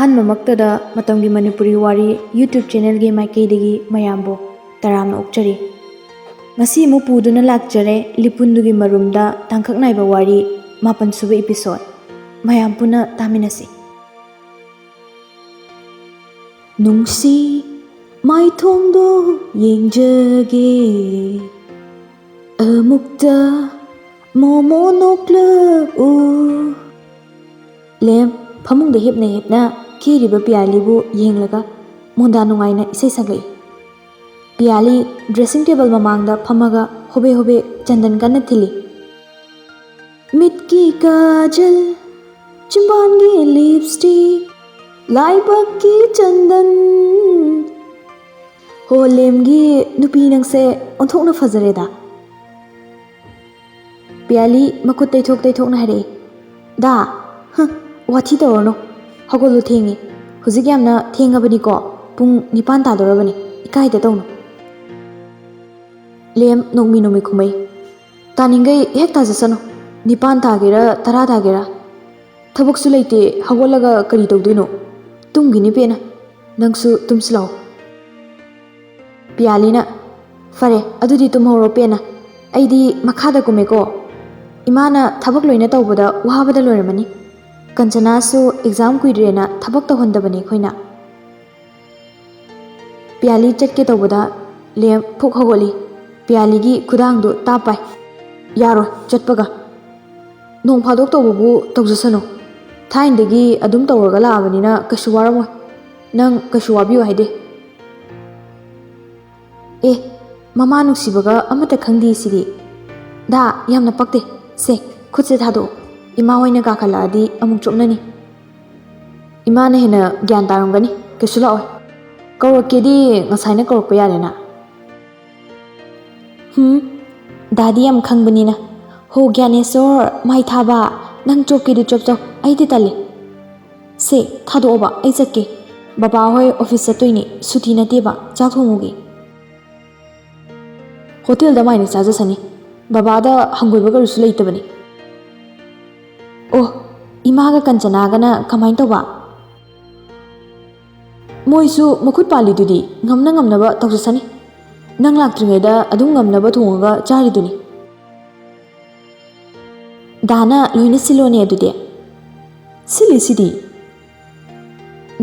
ꯑꯍꯥꯟꯕꯃꯛꯇꯗ ꯃꯇꯝꯒꯤ ꯃꯅꯤꯄꯨꯔꯤ ꯋꯥꯔꯤ ꯌꯨꯇ꯭ꯌꯨꯕ ꯆꯦꯅꯦꯜꯒꯤ ꯃꯥꯏꯀꯩꯗꯒꯤ ꯃꯌꯥꯝꯕꯨ ꯇꯔꯥꯝꯅ ꯑꯣꯛꯆꯔꯤ꯫ ꯉꯁꯤ ꯑꯃꯨꯛ ꯄꯨꯗꯨꯅ ꯂꯥꯛꯆꯔꯦ ꯂꯤꯄꯨꯟꯗꯨꯒꯤ ꯃꯔꯨꯝꯗ ꯇꯥꯡꯀꯛ ꯅꯥꯏꯕ ꯋꯥꯔꯤ 7ꯁꯨꯕ ꯏꯄꯤꯁꯣꯗ꯫ ꯃꯌꯥꯝ ꯄꯨꯟꯅ ꯇꯥꯃꯤꯟꯅꯁꯤ꯫ ꯅꯨꯡꯁꯤ ꯃꯥꯏꯊꯣꯡꯗꯣ ꯌꯦꯡꯖꯒꯦ ꯑꯃꯨꯛꯇ ꯃꯣꯃꯣ ꯅꯣꯛꯂꯛꯎ꯫ ꯂꯦꯝ ꯐꯃꯨꯡꯗ ꯍꯤꯞꯅ ꯍꯤꯞꯅ ꯀꯦꯔꯤꯕ ꯄꯤꯌꯥꯂꯤꯕꯨ ꯌꯦꯡꯂꯒ ꯃꯣꯟꯗꯥ ꯅꯨꯡꯉꯥꯏꯅ ꯏꯁꯩ ꯁꯛꯂꯛꯏ꯫ ꯄꯤꯌꯥꯂꯤ ꯗ꯭ꯔꯦꯁꯤꯡ ꯇꯦꯕꯜ ꯃꯃꯥꯡꯗ ꯐꯝꯃꯒ ꯍꯣꯕꯦ ꯍꯣꯕꯦ ꯆꯟꯗꯟ ꯀꯟꯅ ꯊꯤꯜꯂꯤ꯫ ꯃꯤꯠꯀꯤ ꯀꯥꯖꯜ, ꯆꯤꯝꯕꯥꯟꯒꯤ ꯂꯤꯞꯁꯇꯤꯛ, ꯂꯥꯏꯕꯛꯀꯤ ꯆꯟꯗꯟ, ꯍꯣ ꯂꯦꯝꯒꯤ ꯅꯨꯄꯤ ꯅꯪꯁꯦ ꯑꯣꯟꯊꯣꯛꯅ ꯐꯖꯔꯦꯗ꯫ ꯄꯤꯌꯥꯂꯤ ꯃꯈꯨꯠ ꯇꯩꯊꯣꯛ ꯇꯩꯊꯣꯛꯅ ꯍꯥꯏꯔꯛꯏ꯫ ꯗꯥ ꯋꯥꯊꯤ ꯇꯧꯔꯅꯨ, ꯍꯧꯒꯠꯂꯨ ꯊꯦꯡꯉꯤ, ꯍꯧꯖꯤꯛ ꯌꯥꯝꯅ ꯊꯦꯡꯉꯕꯅꯤꯀꯣ, ꯄꯨꯡ 9 ꯇꯥꯗꯧꯔꯕꯅꯤ, ꯏꯀꯥꯏꯗ ꯇꯧꯅꯨ꯫ ꯂꯦꯝ ꯅꯣꯡꯃꯤ ꯅꯣꯡꯃꯤ ꯈꯨꯝꯃꯩ꯫ ꯇꯥꯅꯤꯡꯒꯩ ꯍꯦꯛ ꯇꯥꯖꯁꯅꯨ, 9 ꯇꯥꯒꯦꯔꯥ 10 ꯇꯥꯒꯦꯔꯥ, ꯊꯕꯛꯁꯨ ꯂꯩꯇꯦ, ꯍꯧꯒꯠꯂꯒ ꯀꯔꯤ ꯇꯧꯗꯣꯏꯅꯣ? ꯇꯨꯝꯒꯤꯅꯤ ꯄꯦꯟꯅ, ꯅꯪꯁꯨ ꯇꯨꯝꯁꯤꯜꯂꯛꯑꯣ꯫ ꯄꯤꯌꯥꯂꯤꯅ ꯐꯔꯦ ꯑꯗꯨꯗꯤ ꯇꯨꯝꯍꯧꯔꯣ ꯄꯦꯟꯅ, ꯑꯩꯗꯤ ꯃꯈꯥꯗ ꯀꯨꯝꯃꯦꯀꯣ, ꯏꯃꯥꯅ ꯊꯕꯛ ꯂꯣꯏꯅ ꯇꯧꯕꯗ ꯋꯥꯕꯗ ꯂꯣꯏꯔꯝꯃꯅꯤ, ꯀꯟꯆꯅꯥꯁꯨ ꯑꯦꯛꯖꯥꯝ ꯀꯨꯏꯗ꯭ꯔꯦꯅ ꯊꯕꯛ ꯇꯧꯍꯟꯗꯕꯅꯤ ꯑꯩꯈꯣꯏꯅ꯫ ꯄꯤꯌꯥꯂꯤ ꯆꯠꯀꯦ ꯇꯧꯕꯗ ꯂꯦꯝ ꯐꯨꯛ ꯍꯧꯒꯠꯂꯤ꯫ ꯄꯤꯌꯥꯂꯤꯒꯤ ꯈꯨꯗꯥꯡꯗꯨ ꯇꯥꯞ ꯄꯥꯏ꯫ ꯌꯥꯔꯣꯏ ꯆꯠꯄꯒ, ꯅꯣꯡ ꯐꯥꯗꯣꯛ ꯇꯧꯕꯕꯨ ꯇꯧꯖꯁꯅꯨ, ꯊꯥꯏꯅꯗꯒꯤ ꯑꯗꯨꯝ ꯇꯧꯔꯒ ꯂꯥꯛꯑꯕꯅꯤꯅ ꯀꯩꯁꯨ ꯋꯥꯔꯝꯃꯣꯏ, ꯅꯪ ꯀꯩꯁꯨ ꯋꯥꯕꯤꯌꯨ ꯍꯥꯏꯗꯦ꯫ ꯑꯦ ꯃꯃꯥ ꯅꯨꯡꯁꯤꯕꯒ ꯑꯃꯠꯇ ꯈꯪꯗꯦ ꯁꯤꯗꯤ, ꯗꯥ ꯌꯥꯝꯅ ꯄꯛꯇꯦ, ꯁꯦ ꯈꯨꯠꯁꯦ ꯊꯥꯗꯣꯛꯑꯣ, ꯏꯃꯥ ꯍꯣꯏꯅ ꯀꯥꯈꯠꯂꯛꯑꯗꯤ ꯑꯃꯨꯛ ꯆꯣꯞꯅꯅꯤ꯫ ꯏꯃꯥꯅ ꯍꯦꯟꯅ ꯒ꯭ꯌꯥꯟ ꯇꯥꯔꯝꯒꯅꯤ, ꯀꯩꯁꯨ ꯂꯥꯛꯑꯣꯏ, ꯀꯧꯔꯛꯀꯦꯗꯤ ꯉꯁꯥꯏꯅ ꯀꯧꯔꯛꯄ ꯌꯥꯔꯦꯅ꯫ ꯗꯥꯗꯤ ꯌꯥꯝ ꯈꯪꯕꯅꯤꯅ, ꯍꯣ ꯒ꯭ꯌꯥꯅꯦꯁꯣꯔ ꯃꯥꯏ ꯊꯥꯕ, ꯅꯪ ꯆꯣꯞꯀꯦꯗꯤ ꯆꯣꯞꯆꯧ, ꯑꯩꯗꯤ ꯇꯜꯂꯤ꯫ ꯁꯦ ꯊꯥꯗꯣꯛꯑꯣꯕ ꯑꯩ ꯆꯠꯀꯦ, ꯕꯕꯥ ꯍꯣꯏ ꯑꯣꯐꯤꯁ ꯆꯠꯇꯣꯏꯅꯤ, ꯁꯨꯇꯤ ꯅꯠꯇꯦꯕ, ꯆꯥꯛ ꯊꯣꯡꯉꯨꯒꯦ꯫ ꯍꯣꯇꯦꯜꯗ ꯃꯥꯏꯅ ꯆꯥꯖꯁꯅꯤ, ꯕꯕꯥꯗ ꯍꯪꯒꯣꯏꯕ ꯀꯔꯤꯁꯨ ꯂꯩꯇꯕꯅꯤ꯫ ꯑꯣ ꯏꯃꯥꯒ ꯀꯟꯆꯅꯥꯒꯅ ꯀꯃꯥꯏꯅ ꯇꯧꯕ? ꯃꯣꯏꯁꯨ ꯃꯈꯨꯠ ꯄꯥꯜꯂꯤꯗꯨꯗꯤ, ꯉꯝꯅ ꯉꯝꯅꯕ ꯇꯧꯖꯁꯅꯤ, ꯅꯪ ꯂꯥꯛꯇ꯭ꯔꯤꯉꯩꯗ ꯑꯗꯨꯝ ꯉꯝꯅꯕ ꯊꯣꯡꯉꯒ ꯆꯥꯔꯤꯗꯨꯅꯤ꯫ ꯗꯥꯅ ꯂꯣꯏꯅ ꯁꯤꯜꯂꯣꯅꯦ ꯑꯗꯨꯗꯤ꯫ ꯁꯤꯜꯂꯤꯁꯤꯗꯤ꯫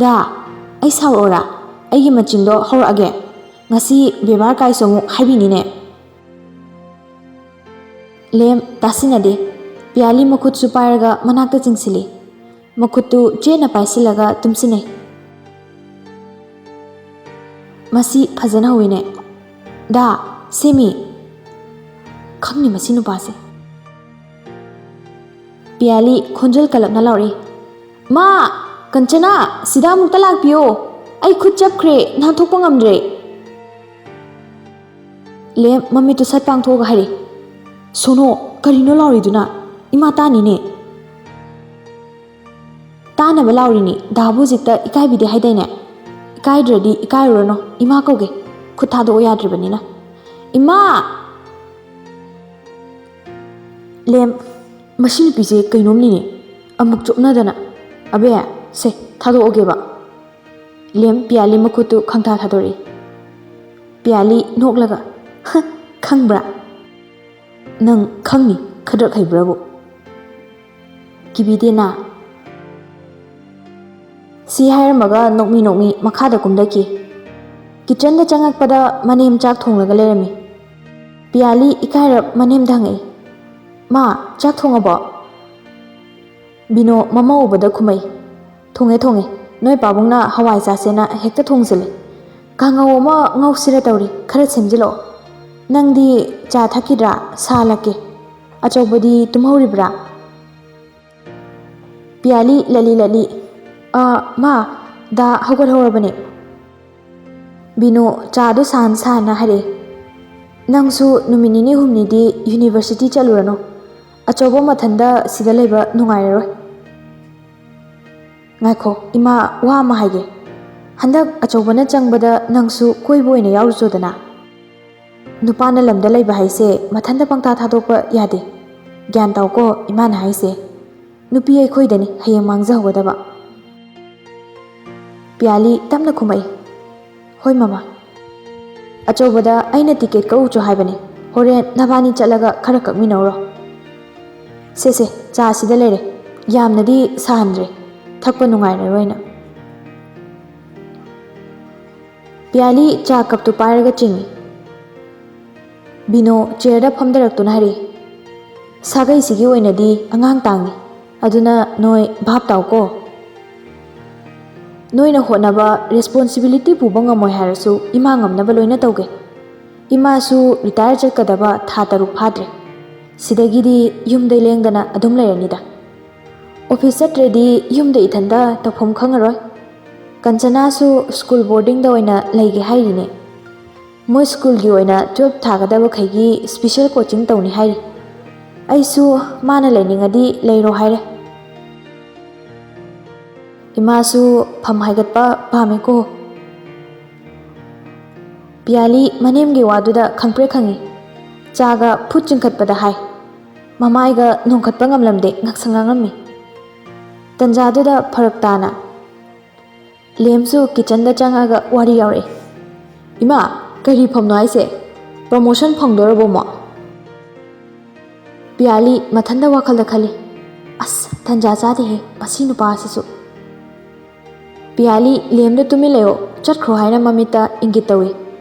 ꯗꯥ ꯑꯩ ꯁꯥꯎꯔꯛꯑꯣꯔꯥ, ꯑꯩꯒꯤ ꯃꯆꯤꯡꯗꯣ ꯍꯧꯔꯛꯑꯒꯦ, ꯉꯁꯤ ꯕꯦꯕꯥꯔ ꯀꯥꯏꯁꯨ ꯑꯃꯨꯛ ꯍꯥꯏꯕꯤꯅꯤꯅꯦ꯫ ꯂꯦꯝ ꯇꯥꯁꯤꯟꯅꯗꯦ꯫ ꯄꯤꯌꯥꯂꯤ ꯃꯈꯨꯠꯁꯨ ꯄꯥꯏꯔꯒ ꯃꯅꯥꯛꯇ ꯆꯤꯡꯁꯤꯜꯂꯤ, ꯃꯈꯨꯠꯇꯨ ꯆꯦꯠꯅ ꯄꯥꯏꯁꯤꯜꯂꯒ ꯇꯨꯝꯁꯤꯟꯅꯩ꯫ ꯃꯁꯤ ꯐꯖꯅ ꯍꯧꯋꯤꯅꯦ, ꯗꯥ ꯁꯦꯃꯤ, ꯈꯪꯅꯤ ꯃꯁꯤ ꯅꯨꯄꯥꯁꯦ꯫ ꯄꯤꯌꯥꯂꯤ ꯈꯣꯟꯖꯦꯜ ꯀꯜꯂꯞꯅ ꯂꯥꯎꯔꯛꯏ꯫ ꯃꯥ ꯀꯟꯆꯅꯥ ꯁꯤꯗ ꯑꯃꯨꯛꯇ ꯂꯥꯛꯄꯤꯌꯣ, ꯑꯩ ꯈꯨꯠ ꯆꯞꯈ꯭ꯔꯦ ꯅꯥꯟꯊꯣꯛꯄ ꯉꯝꯗ꯭ꯔꯦ꯫ ꯂꯦꯝ ꯃꯃꯤꯠꯇꯨ ꯁꯠ ꯄꯥꯡꯊꯣꯛꯑꯒ ꯍꯥꯏꯔꯛꯏ꯫ ꯁꯣꯅꯣ ꯀꯔꯤꯅꯣ ꯂꯥꯎꯔꯤꯗꯨꯅ, ꯏꯃꯥ ꯇꯥꯅꯤꯅꯦ꯫ ꯇꯥꯅꯕ ꯂꯥꯎꯔꯤꯅꯤ, ꯗꯥꯕꯨ ꯍꯧꯖꯤꯛꯇ ꯏꯀꯥꯏꯕꯤꯗꯦ ꯍꯥꯏꯗꯥꯏꯅꯦ, ꯏꯀꯥꯏꯗ꯭ꯔꯗꯤ ꯏꯀꯥꯏꯔꯨꯔꯅꯨ, ꯏꯃꯥ ꯀꯧꯒꯦ, ꯈꯨꯠ ꯊꯥꯗꯣꯛꯑꯣ ꯌꯥꯗ꯭ꯔꯤꯕꯅꯤꯅ꯫ ꯏꯃꯥ! ꯂꯦꯝ ꯃꯁꯤ ꯅꯨꯄꯤꯁꯦ ꯀꯩꯅꯣꯝꯅꯤꯅꯦ, ꯑꯃꯨꯛ ꯆꯣꯞꯅꯗꯅ, ꯑꯕꯦ ꯁꯦ ꯊꯥꯗꯣꯛꯑꯒꯦꯕ꯫ ꯂꯦꯝ ꯄꯤꯌꯥꯂꯤ ꯃꯈꯨꯠꯇꯨ ꯈꯪꯊꯥ ꯊꯥꯗꯣꯔꯛꯏ꯫ ꯄꯤꯌꯥꯂꯤ ꯅꯣꯛꯂꯒ ꯈꯪꯕ꯭ꯔꯥ? ꯅꯪ ꯈꯪꯅꯤ ꯈꯗ꯭ꯔꯛ ꯍꯩꯕ꯭ꯔꯥꯕꯨ, ꯀꯤꯕꯤꯗꯦꯅ꯫ ꯁꯤ ꯍꯥꯏꯔꯝꯃꯒ ꯅꯣꯛꯃꯤ ꯅꯣꯛꯃꯤ ꯃꯈꯥꯗ ꯀꯨꯝꯊꯈꯤ꯫ ꯀꯤꯠꯆꯟꯗ ꯆꯪꯉꯛꯄꯗ ꯃꯅꯦꯝ ꯆꯥꯛ ꯊꯣꯡꯂꯒ ꯂꯩꯔꯝꯃꯤ꯫ ꯄꯤꯌꯥꯂꯤ ꯏꯀꯥꯏꯔꯞ ꯃꯅꯦꯝꯗ ꯍꯪꯉꯛꯏ꯫ ꯃꯥ ꯆꯥꯛ ꯊꯣꯡꯉꯕꯣ? ꯕꯤꯅꯣ ꯃꯃꯥ ꯎꯕꯗ ꯈꯨꯝꯃꯩ꯫ ꯊꯣꯡꯉꯦ ꯊꯣꯡꯉꯦ, ꯅꯣꯏ ꯄꯥꯕꯨꯡꯅ ꯍꯋꯥꯏ ꯆꯥꯁꯦꯅ ꯍꯦꯛꯇ ꯊꯣꯡꯖꯤꯜꯂꯦ, ꯀꯥꯡꯉꯧ ꯑꯃ ꯉꯧꯁꯤꯔ ꯇꯧꯔꯤ, ꯈꯔ ꯁꯦꯝꯖꯤꯜꯂꯛꯑꯣ꯫ ꯅꯪꯗꯤ ꯆꯥ ꯊꯛꯈꯤꯗ꯭ꯔꯥ? ꯁꯥꯍꯜꯂꯛꯀꯦ꯫ ꯑꯆꯧꯕꯗꯤ ꯇꯨꯝꯍꯧꯔꯤꯕ꯭ꯔꯥ? ꯄꯤꯌꯥꯂꯤ ꯂꯠꯂꯤ ꯂꯠꯂꯤ, ꯃꯥ ꯗꯥ ꯍꯧꯒꯠꯍꯧꯔꯕꯅꯦ꯫ ꯕꯤꯅꯣ ꯆꯥꯗꯨ ꯁꯥꯍꯟ ꯁꯥꯍꯟꯅ ꯍꯥꯏꯔꯛꯏ꯫ ꯅꯪꯁꯨ ꯅꯨꯃꯤꯠ 2-3ꯗꯤ ꯌꯨꯅꯤꯚꯔꯁꯤꯇꯤ ꯆꯠꯂꯨꯔꯅꯨ, ꯑꯆꯧꯕ ꯃꯊꯟꯗ ꯁꯤꯗ ꯂꯩꯕ ꯅꯨꯡꯉꯥꯏꯔꯔꯣই꯫ ꯉꯥꯏꯈꯣ ꯏꯃꯥ, ꯋꯥ ꯑꯃ ꯍꯥꯏꯒꯦ, ꯍꯟꯗꯛ ꯑꯆꯧꯕꯅ ꯆꯪꯕꯗ ꯅꯪꯁꯨ ꯀꯣꯏꯕ ꯑꯣꯏꯅ ꯌꯥꯎꯔꯨꯆꯣꯗꯅ꯫ ꯅꯨꯄꯥꯅ ꯂꯝꯗ ꯂꯩꯕ ꯍꯥꯏꯁꯦ ꯃꯊꯟꯇ ꯄꯪꯊꯥ ꯊꯥꯗꯣꯛꯄ ꯌꯥꯗꯦ, ꯒ꯭ꯌꯥꯟ ꯇꯥꯎꯀꯣ, ꯏꯃꯥꯅ ꯍꯥꯏꯁꯦ, ꯅꯨꯄꯤ ꯑꯩꯈꯣꯏꯗꯅꯤ ꯍꯌꯦꯡ ꯃꯥꯡꯖꯍꯧꯒꯗꯕ꯫ ꯄꯤꯌꯥꯂꯤ ꯇꯞꯅ ꯈꯨꯝꯃꯛꯏ, ꯍꯣꯏ ꯃꯃꯥ. ꯑꯆꯧꯕꯗ ꯑꯩꯅ ꯇꯤꯀꯦꯠ ꯀꯛꯎꯆꯣ ꯍꯥꯏꯕꯅꯤ. ꯍꯣꯔꯦꯟ ꯅꯕꯥꯅꯤ ꯆꯠꯂꯒ ꯈꯔ ꯀꯛꯃꯤꯟꯅꯧꯔꯣ. ꯁꯦ ꯆꯥ ꯁꯤꯗ ꯂꯩꯔꯦ. ꯌꯥꯝꯅꯗꯤ ꯁꯥꯍꯟꯗ꯭ꯔꯦ, ꯊꯛꯄ ꯅꯨꯡꯉꯥꯏꯔꯔꯣꯏꯅ. ꯄꯤꯌꯥꯂꯤ ꯆꯥ ꯀꯞꯇꯨ ꯄꯥꯏꯔꯒ ꯆꯤꯡꯏ. ꯕꯤꯅꯣ ꯆꯦꯌꯔꯗ ꯐꯝꯊꯔꯛꯇꯨꯅ ꯍꯥꯏꯔꯛꯏ, ꯁꯥꯒꯩꯁꯤꯒꯤ ꯑꯣꯏꯅꯗꯤ ꯑꯉꯥꯡ ꯇꯥꯡꯉꯤ. ꯑꯗꯨꯅ ꯅꯣꯏ ꯚꯥꯞ ꯇꯥꯎꯀꯣ. ꯅꯣꯏꯅ ꯍꯣꯠꯅꯕ, ꯔꯦꯁꯄꯣꯟꯁꯤꯕꯤꯂꯤꯇꯤ ꯄꯨꯕ ꯉꯝꯃꯣꯏ ꯍꯥꯏꯔꯁꯨ ꯏꯃꯥ ꯉꯝꯅꯕ ꯂꯣꯏꯅ ꯇꯧꯒꯦ. ꯏꯃꯥꯁꯨ ꯔꯤꯇꯥꯌꯔ ꯆꯠꯀꯗꯕ ꯊꯥ 3 ꯐꯥꯗ꯭ꯔꯦ. ꯁꯤꯗꯒꯤꯗꯤ ꯌꯨꯝꯗ ꯂꯦꯡꯗꯅ ꯑꯗꯨꯝ ꯂꯩꯔꯅꯤꯗ. ꯑꯣꯐꯤꯁ ꯆꯠꯇ꯭ꯔꯗꯤ ꯌꯨꯝꯗ ꯏꯊꯟꯇ ꯇꯧꯐꯝ ꯈꯪꯉꯔꯣꯏ. ꯀꯟꯆꯅꯥꯁꯨ ꯁ꯭ꯀꯨꯜ ꯕꯣꯔꯗꯤꯡꯗ ꯑꯣꯏꯅ ꯂꯩꯒꯦ ꯍꯥꯏꯔꯤꯅꯦ. ꯃꯣꯏ ꯁ꯭ꯀꯨꯜꯒꯤ ꯑꯣꯏꯅ 12 ꯊꯥꯒꯗꯕꯈꯩꯒꯤ ꯁ꯭ꯄꯤꯁꯦꯜ ꯀꯣꯆꯤꯡ ꯇꯧꯅꯤ ꯍꯥꯏꯔꯤ. ꯑꯩꯁꯨ ꯃꯥꯅ ꯂꯩꯅꯤꯡꯉꯗꯤ ꯂꯩꯔꯣ ꯍꯥꯏꯔꯦ. ꯏꯃꯥꯁꯨ ꯐꯝ ꯍꯥꯏꯒꯠꯄ ꯄꯥꯝꯃꯦꯀꯣ. ꯄꯤꯌꯥꯂꯤ ꯃꯅꯦꯝꯒꯤ ꯋꯥꯗꯨꯗ ꯈꯪꯄ꯭ꯔꯦꯛ ꯈꯪꯏ. ꯆꯥꯒ ꯐꯨꯠ ꯆꯤꯡꯈꯠꯄꯗ ꯍꯥꯏ. ꯃꯃꯥꯏꯒ ꯅꯣꯡꯈꯠꯄ ꯉꯝꯂꯝꯗꯦ, ꯉꯛꯁꯪ ꯉꯥꯡꯉꯝꯃꯤ. ꯇꯟꯖꯥꯗꯨꯗ ꯐꯔꯛ ꯇꯥꯅ ꯂꯦꯝꯁꯨ ꯀꯤꯆꯟꯗ ꯆꯪꯉꯒ ꯋꯥꯔꯤ ꯌꯥꯎꯔꯛꯏ. ꯏꯃꯥ, ꯀꯔꯤ ꯐꯝꯅꯣ ꯍꯥꯏꯁꯦ? ꯄ꯭ꯔꯃꯣꯁꯟ ꯐꯪꯗꯣꯔꯕꯣ ꯃꯣ? ꯄꯤꯌꯥꯂꯤ ꯃꯊꯟꯗ ꯋꯥꯈꯜꯗ ꯈꯜꯂꯤ. ꯑꯁ, ꯇꯟꯖꯥ ꯆꯥꯗꯦꯍꯦ ꯃꯁꯤ ꯅꯨꯄꯥꯁꯤꯁꯨ. ꯄꯤꯌꯥꯂꯤ ꯂꯦꯝꯗ ꯇꯨꯃꯤꯟ ꯂꯩꯌꯣ, ꯆꯠꯈ꯭ꯔꯣ ꯍꯥꯏꯅ ꯃꯃꯤꯠꯇ ꯏꯪꯒꯤꯠ ꯇꯧꯏ.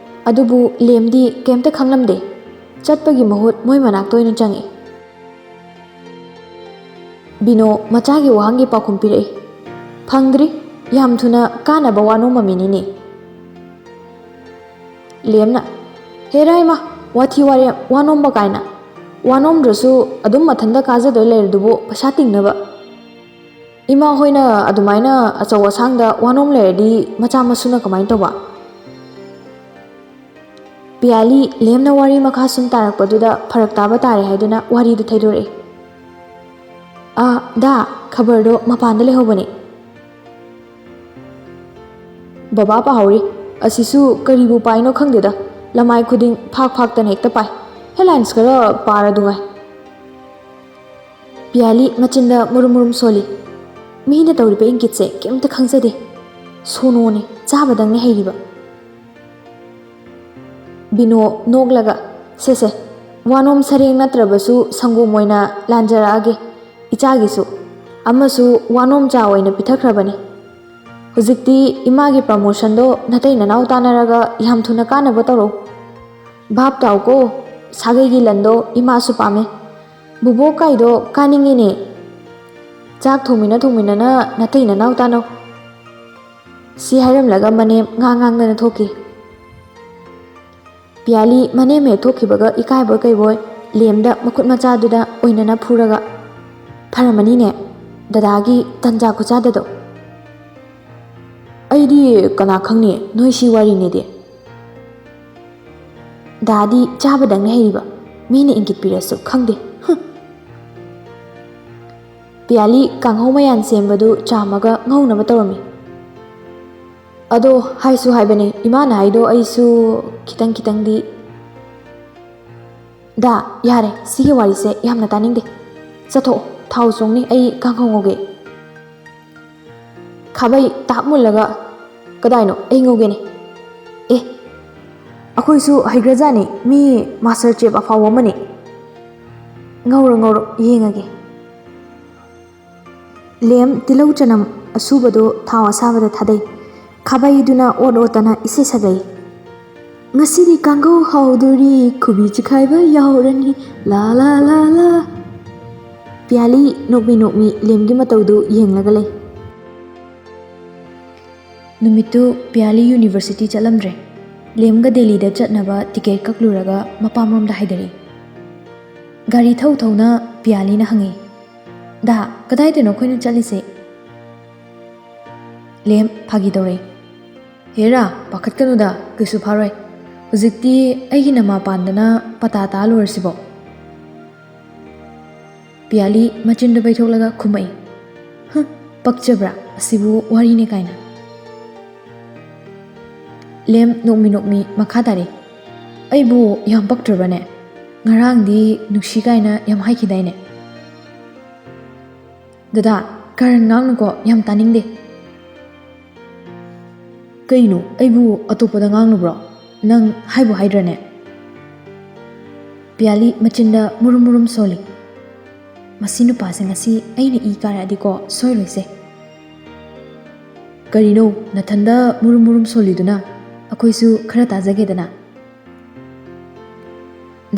ꯑꯗꯨꯕꯨ ꯂꯦꯝꯗꯤ ꯀꯩꯝꯇ ꯈꯪꯂꯝꯗꯦ. ꯆꯠꯄꯒꯤ ꯃꯍꯨꯠ ꯃꯣꯏ ꯃꯅꯥꯛꯇ ꯑꯣꯏꯅ ꯆꯪꯏ. ꯕꯤꯅꯣ ꯃꯆꯥꯒꯤ ꯋꯥꯍꯪꯒꯤ ꯄꯥꯎꯈꯨꯝ ꯄꯤꯔꯛꯏ. ꯐꯪꯗ꯭ꯔꯤ, ꯌꯥꯝ ꯊꯨꯅ ꯀꯥꯅꯕ ꯋꯥꯅꯣꯝꯃꯝꯃꯤꯅꯤꯅꯦ. ꯂꯦꯝꯅ, ꯍꯦꯔꯥ ꯏꯃꯥ, ꯋꯥꯊꯤ ꯋꯥꯔꯦꯝ, ꯋꯥꯅꯣꯝꯕ ꯀꯥꯏꯅ. ꯋꯥꯅꯣꯝꯗ꯭ꯔꯁꯨ ꯑꯗꯨꯝ ꯃꯊꯟꯇ ꯀꯥꯖꯗꯣꯏ ꯂꯩꯔꯗꯨꯕꯨ ꯄꯩꯁꯥ ꯇꯤꯡꯅꯕ. ꯏꯃꯥ ꯍꯣꯏꯅ ꯑꯗꯨꯃꯥꯏꯅ ꯑꯆꯧ ꯑꯁꯥꯡꯗ ꯋꯥꯅꯣꯝ ꯂꯩꯔꯗꯤ ꯃꯆꯥ ꯃꯁꯨꯅ ꯀꯃꯥꯏꯅ ꯇꯧꯕ? ꯄꯤꯌꯥꯂꯤ ꯂꯦꯝꯅ ꯋꯥꯔꯤ ꯃꯈꯥ ꯁꯨꯝ ꯇꯥꯔꯛꯄꯗꯨꯗ ꯐꯔꯛ ꯇꯥꯕ ꯇꯥꯔꯦ ꯍꯥꯏꯗꯨꯅ ꯋꯥꯔꯤꯗꯨ ꯊꯩꯗꯣꯔꯛꯏ. ꯗꯥ, ꯈꯕꯔꯗꯣ ꯃꯄꯥꯟꯗ ꯂꯩꯍꯧꯕꯅꯤ. ꯕꯕꯥ ꯄꯥꯍꯧꯔꯤ. ꯑꯁꯤꯁꯨ ꯀꯔꯤꯕꯨ ꯄꯥꯏꯅꯣ ꯈꯪꯗꯦꯗ. ꯂꯃꯥꯏ ꯈꯨꯗꯤꯡ ꯐꯥꯛ ꯐꯥꯛꯇꯅ ꯍꯦꯛꯇ ꯄꯥꯏ. ꯍꯦꯗꯂꯥꯏꯟꯁ ꯈꯔ ꯄꯥꯔꯗꯨꯉꯥꯏ. ꯄꯤꯌꯥꯂꯤ ꯃꯆꯤꯟꯗ ꯃꯨꯔꯨꯝ ꯃꯨꯔꯨꯝ ꯁꯣꯜꯂꯤ. ꯃꯤꯅ ꯇꯧꯔꯤꯕ ꯏꯪꯒꯤꯠꯁꯦ ꯀꯩꯝꯇ ꯈꯪꯖꯗꯦ. ꯁꯣꯅꯣꯅꯤ, ꯆꯥꯕꯗꯪꯅꯤ ꯍꯩꯔꯤꯕ. ꯕꯤꯅꯣ ꯅꯣꯛꯂꯒ, ꯁꯦ ꯋꯥꯅꯣꯝ ꯁꯔꯦꯡ ꯅꯠꯇ꯭ꯔꯕꯁꯨ ꯁꯪꯒꯣꯝ ꯑꯣꯏꯅ ꯂꯥꯟꯖꯔꯛꯑꯒꯦ. ꯏꯆꯥꯒꯤꯁꯨ ꯑꯃꯁꯨ ꯋꯥꯅꯣꯝ ꯆꯥ ꯑꯣꯏꯅ ꯄꯤꯊꯛꯈ꯭ꯔꯕꯅꯤ. ꯍꯧꯖꯤꯛꯇꯤ ꯏꯃꯥꯒꯤ ꯄ꯭ꯔꯃꯣꯁꯟꯗꯣ ꯅꯇꯩ ꯅꯅꯥꯎ ꯇꯥꯟꯅꯔꯒ ꯌꯥꯝ ꯊꯨꯅ ꯀꯥꯅꯕ ꯇꯧꯔꯛꯎ. ꯚꯥꯞ ꯇꯥꯎꯀꯣ, ꯁꯥꯒꯩꯒꯤ ꯂꯟꯗꯣ ꯏꯃꯥꯁꯨ ꯄꯥꯝꯃꯦ. ꯕꯨꯕꯣꯛ ꯀꯥꯏꯗꯣ ꯀꯥꯅꯤꯡꯉꯤꯅꯦ. ꯆꯥꯛ ꯊꯣꯡꯃꯤꯟꯅꯅ ꯅꯇꯩ ꯅꯅꯥꯎ ꯇꯥꯟꯅꯧ. ꯁꯤ ꯍꯥꯏꯔꯝꯂꯒ ꯃꯅꯦꯝ ꯉꯥꯡꯗꯅ ꯊꯣꯛꯈꯤ. ꯄꯤꯌꯥꯂꯤ ꯃꯅꯦꯝ ꯍꯦꯛ ꯊꯣꯛꯈꯤꯕꯒ ꯏꯀꯥꯏꯕꯣꯏ ꯀꯩꯕꯣꯏ ꯂꯦꯝꯗ ꯃꯈꯨꯠ ꯃꯆꯥꯗꯨꯗ ꯑꯣꯏꯅꯅ ꯐꯨꯔꯒ, ꯐꯔꯝꯃꯅꯤꯅꯦ ꯗꯗꯥꯒꯤ ꯇꯟꯖꯥ ꯈꯨꯆꯥꯗꯗꯣ. ꯑꯩꯗꯤ ꯀꯅꯥ ꯈꯪꯅꯤ ꯅꯣꯏ ꯁꯤ ꯋꯥꯔꯤꯅꯦꯗꯤ. ꯗꯥꯗꯤ ꯆꯥꯕꯗꯪꯅꯤ ꯍꯩꯔꯤꯕ, ꯃꯤꯅ ꯏꯪꯒꯤꯠ ꯄꯤꯔꯁꯨ ꯈꯪꯗꯦ. ꯄꯤꯌꯥꯂꯤ ꯀꯥꯡꯍꯧ ꯃꯌꯥꯟ ꯁꯦꯝꯕꯗꯨ ꯆꯥꯝꯃꯒ ꯉꯧꯅꯕ ꯇꯧꯔꯝꯃꯤ. ꯑꯗꯣ ꯍꯥꯏꯁꯨ ꯍꯥꯏꯕꯅꯦ, ꯏꯃꯥꯅ ꯍꯥꯏꯗꯣ ꯑꯩꯁꯨ ꯈꯤꯇꯪꯗꯤ. ꯗꯥ, ꯌꯥꯔꯦ, ꯁꯤꯒꯤ ꯋꯥꯔꯤꯁꯦ ꯌꯥꯝꯅ ꯇꯥꯅꯤꯡꯗꯦ. ꯆꯠꯊꯣꯛꯑꯣ, ꯊꯥꯎ ꯆꯣꯡꯅꯤ, ꯑꯩ ꯀꯥꯡꯍꯧ ꯉꯧꯒꯦ. ꯈꯥꯕꯩ ꯇꯥꯞ ꯃꯨꯜꯂꯒ, ꯀꯗꯥꯏꯅꯣ, ꯑꯩ ꯉꯧꯒꯦꯅꯦ. ꯑꯩꯈꯣꯏꯁꯨ ꯍꯩꯈ꯭ꯔꯖꯥꯠꯅꯤ, ꯃꯤ ꯃꯥꯁꯇꯔ ꯆꯦꯐ ꯑꯐꯥꯎꯕ ꯑꯃꯅꯤ. ꯉꯧꯔꯣ, ꯌꯦꯡꯉꯒꯦ. ꯂꯦꯝ ꯇꯤꯜꯍꯧ ꯆꯅꯝ ꯑꯁꯨꯕꯗꯣ ꯊꯥꯎ ꯑꯁꯥꯕꯗ ꯊꯥꯗꯩ. ꯈꯥꯕꯩꯗꯨꯅ ꯑꯣꯠꯇꯅ ꯏꯁꯩ ꯁꯛꯂꯛꯏ. ꯉꯁꯤꯗꯤ ꯀꯥꯡꯒꯧ ꯍꯥꯎꯗꯣꯔꯤ, ꯈꯨꯕꯤ ꯆꯤꯈꯥꯏꯕ ꯌꯥꯎꯔꯅꯤ, ꯂꯥ ꯂꯥ ꯂꯥ ꯂꯥ. ꯄꯤꯌꯥꯂꯤ ꯅꯣꯛꯃꯤ ꯂꯦꯝꯒꯤ ꯃꯇꯧꯗꯨ ꯌꯦꯡꯂꯒ ꯂꯩ. ꯅꯨꯃꯤꯠꯇꯨ ꯄꯤꯌꯥꯂꯤ ꯌꯨꯅꯤꯚꯔꯁꯤꯇꯤ ꯆꯠꯂꯝꯗ꯭ꯔꯦ. ꯂꯦꯝꯒ ꯗꯦꯜꯂꯤꯗ ꯆꯠꯅꯕ ꯇꯤꯀꯦꯠ ꯀꯛꯂꯨꯔꯒ ꯃꯄꯥꯝꯔꯣꯝꯗ ꯍꯥꯏꯗꯔꯛꯏ. ꯒꯥꯔꯤ ꯊꯧꯅ ꯄꯤꯌꯥꯂꯤꯅ ꯍꯪꯉꯤ. ꯗꯥ, ꯀꯗꯥꯏꯗꯅꯣ ꯑꯩꯈꯣꯏꯅ ꯆꯠꯂꯤꯁꯦ? ꯂꯦꯝ ꯐꯥꯒꯤ ꯇꯧꯔꯛꯏ. ꯍꯦꯔꯥ, ꯄꯥꯈꯠꯀꯅꯨꯗ, ꯀꯩꯁꯨ ꯐꯥꯔꯣꯏ. ꯍꯧꯖꯤꯛꯇꯤ ꯑꯩꯒꯤ ꯅꯃꯥ ꯄꯥꯟꯗꯅ ꯄꯇꯥ ꯇꯥ ꯂꯣꯏꯔꯁꯤꯕꯣ. ꯄꯤꯌꯥꯂꯤ ꯃꯆꯤꯟꯗꯨ ꯄꯩꯊꯣꯛꯂꯒ ꯈꯨꯝꯃꯛꯏ. ꯄꯛꯆꯕ꯭ꯔꯥ, ꯑꯁꯤꯕꯨ ꯋꯥꯔꯤꯅꯦ ꯀꯥꯏꯅ. ꯂꯦꯝ ꯅꯣꯛꯃꯤ ꯃꯈꯥ ꯇꯥꯔꯤ. ꯑꯩꯕꯨ ꯌꯥꯝ ꯄꯛꯇ꯭ꯔꯕꯅꯦ? ꯉꯔꯥꯡꯗꯤ ꯅꯨꯡꯁꯤ ꯀꯥꯏꯅ ꯌꯥꯝ ꯍꯥꯏꯈꯤꯗꯥꯏꯅꯦ. ꯗꯗꯥ, ꯀꯔꯟ ꯉꯥꯡꯅꯨꯀꯣ, ꯌꯥꯝ ꯇꯥꯅꯤꯡꯗꯦ. ꯀꯩꯅꯣ ꯑꯩꯕꯨ ꯑꯇꯣꯞꯄꯗ ꯉꯥꯡꯂꯨꯕ꯭ꯔꯣ? ꯅꯪ ꯍꯥꯏꯕꯨ ꯍꯥꯏꯗ꯭ꯔꯅꯦ? ꯄꯤꯌꯥꯂꯤ ꯃꯆꯤꯟꯗ ꯃꯨꯔꯨꯝ ꯃꯨꯔꯨꯝ ꯁꯣꯜꯂꯤ꯫ ꯃꯁꯤ ꯅꯨꯄꯥꯁꯦ ꯉꯁꯤ ꯑꯩꯅ ꯏ ꯀꯥꯔꯛꯑꯗꯤꯀꯣ ꯁꯣꯏꯔꯣꯏꯁꯦ꯫ ꯀꯔꯤꯅꯣ ꯅꯊꯟꯗ ꯃꯨꯔꯨꯝ ꯃꯨꯔꯨꯝ ꯁꯣꯜꯂꯤꯗꯨꯅ? ꯑꯩꯈꯣꯏꯁꯨ ꯈꯔ ꯇꯥꯖꯒꯦꯗꯅ꯫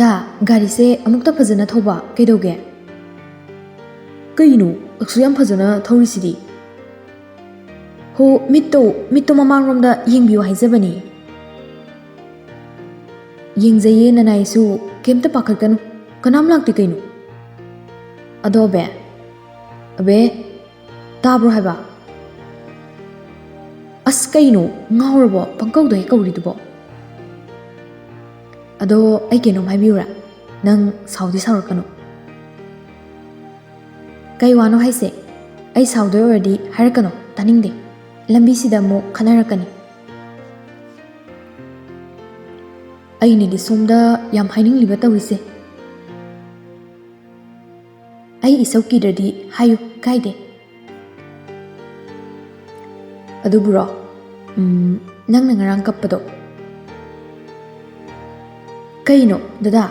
ꯗꯥ ꯒꯥꯔꯤꯁꯦ ꯑꯃꯨꯛꯇ ꯐꯖꯅ ꯊꯧꯕ ꯀꯩꯗꯧꯒꯦ? ꯀꯩꯅꯣ ꯑꯛꯁꯨ ꯌꯥꯝ ꯐꯖꯅ ꯊꯧꯔꯤꯁꯤꯗꯤ? ꯍꯣ ꯃꯤꯠꯇꯣ ꯃꯃꯥꯡꯂꯣꯝꯗ ꯌꯦꯡꯕꯤꯌꯨ ꯍꯥꯏꯖꯕꯅꯤ꯫ ꯌꯦꯡꯖꯩꯌꯦ ꯅꯅꯥꯏꯁꯨ ꯀꯩꯝꯇ ꯄꯥꯈꯠꯀꯅꯨ ꯀꯅꯥꯝ ꯂꯥꯛꯇꯦ ꯀꯩꯅꯣ꯫ ꯑꯗꯣ ꯑꯕꯦ ꯇꯥꯕ꯭ꯔꯣ ꯍꯥꯏꯕ? ꯑꯁ ꯀꯩꯅꯣ ꯉꯥꯎꯔꯕꯣ ꯄꯪꯀꯧꯗ ꯍꯦꯛ ꯀꯧꯔꯤꯗꯨꯕꯣ? ꯑꯗꯣ ꯑꯩ ꯀꯩꯅꯣꯝ ꯍꯥꯏꯕꯤꯌꯨꯔꯥ? ꯅꯪ ꯁꯥꯎꯗꯤ ꯁꯥꯎꯔꯛꯀꯅꯨ꯫ ꯀꯩ ꯋꯥꯅꯣ ꯍꯥꯏꯁꯦ? ꯑꯩ ꯁꯥꯎꯗꯣꯏ ꯑꯣꯏꯔꯗꯤ ꯍꯥꯏꯔꯛꯀꯅꯣ ꯇꯥꯅꯤꯡꯗꯦ꯫ ꯂꯝꯕꯤꯁꯤꯗ ꯑꯃꯨꯛ ꯈꯟꯅꯔꯛꯀꯅꯤ꯫ ꯑꯩꯅꯗꯤ ꯁꯣꯝꯗ ꯌꯥꯝ ꯍꯥꯏꯅꯤꯡꯂꯤꯕ ꯇꯧꯔꯤꯁꯦ꯫ ꯑꯩ ꯏꯁꯧ ꯀꯤꯗ꯭ꯔꯗꯤ ꯍꯥꯏꯌꯨ ꯀꯥꯏꯗꯦ꯫ ꯑꯗꯨꯕꯨꯔꯣ ꯅꯪꯅ ꯉꯔꯥꯡ ꯀꯞꯄꯗꯣ ꯀꯩꯅꯣ ꯗꯗꯥ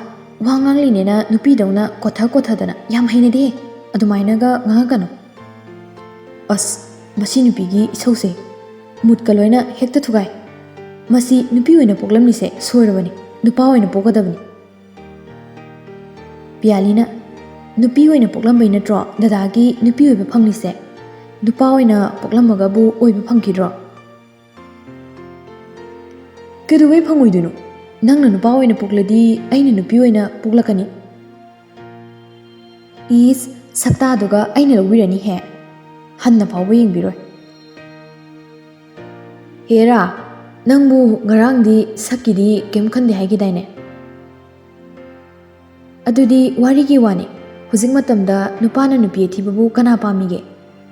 ꯋꯥ ꯉꯥꯡꯂꯤꯅꯦꯅ ꯅꯨꯄꯤꯗꯧꯅ ꯀꯣꯊꯗꯅ ꯌꯥꯝ ꯍꯩꯅꯗꯦ ꯑꯗꯨꯃꯥꯏꯅꯒ ꯉꯥꯡꯉꯛꯀꯅꯨ꯫ ꯑꯁ ꯃꯁꯤ ꯅꯨꯄꯤꯒꯤ ꯏꯁꯧꯁꯦ ꯃꯨꯠꯀ ꯂꯣꯏꯅ ꯍꯦꯛꯇ ꯊꯨꯒꯥꯏ꯫ ꯃꯁꯤ ꯅꯨꯄꯤ ꯑꯣꯏꯅ ꯄꯣꯛꯂꯝꯃꯤꯁꯦ ꯁꯣꯏꯔꯕꯅꯤ ꯅꯨꯄꯥ ꯑꯣꯏꯅ ꯄꯣꯛꯀꯗꯕꯅꯤ꯫ ꯄꯤꯌꯥꯂꯤꯅ ꯅꯨꯄꯤ ꯑꯣꯏꯅ ꯄꯣꯛꯂꯝꯕꯩ ꯅꯠꯇ꯭ꯔꯣ ꯗꯗꯥꯒꯤ ꯅꯨꯄꯤ ꯑꯣꯏꯕ ꯐꯪꯂꯤꯁꯦ? ꯅꯨꯄꯥ ꯑꯣꯏꯅ ꯄꯣꯛꯂꯝꯃꯒꯕꯨ ꯑꯣꯏꯕ ꯐꯪꯈꯤꯗ꯭ꯔꯣ? ꯀꯩꯗꯧꯕꯩ ꯐꯪꯉꯣꯏꯗꯣꯏꯅꯣ? ꯅꯪꯅ ꯅꯨꯄꯥ ꯑꯣꯏꯅ ꯄꯣꯛꯂꯗꯤ ꯑꯩꯅ ꯅꯨꯄꯤ ꯑꯣꯏꯅ ꯄꯣꯛꯂꯛꯀꯅꯤ꯫ ꯏꯁ ꯁꯛꯇꯥꯗꯨꯒ ꯑꯩꯅ ꯂꯧꯕꯤꯔꯅꯤꯍꯦ ꯍꯟꯅ ꯐꯥꯎꯕ ꯌꯦꯡꯕꯤꯔꯣꯏ꯫ ꯍꯦꯔꯥ ꯅꯪꯕꯨ ꯉꯔꯥꯡꯗꯤ ꯁꯛꯀꯤꯗꯤ ꯀꯩꯝ ꯈꯟꯗꯦ ꯍꯥꯏꯒꯤꯗꯥꯏꯅꯦ? ꯑꯗꯨꯗꯤ ꯋꯥꯔꯤꯒꯤ ꯋꯥꯅꯤ꯫ ꯍꯧꯖꯤꯛ ꯃꯇꯝꯗ ꯅꯨꯄꯥꯅ ꯅꯨꯄꯤ ꯑꯊꯤꯕꯕꯨ ꯀꯅꯥ ꯄꯥꯝꯃꯤꯒꯦ?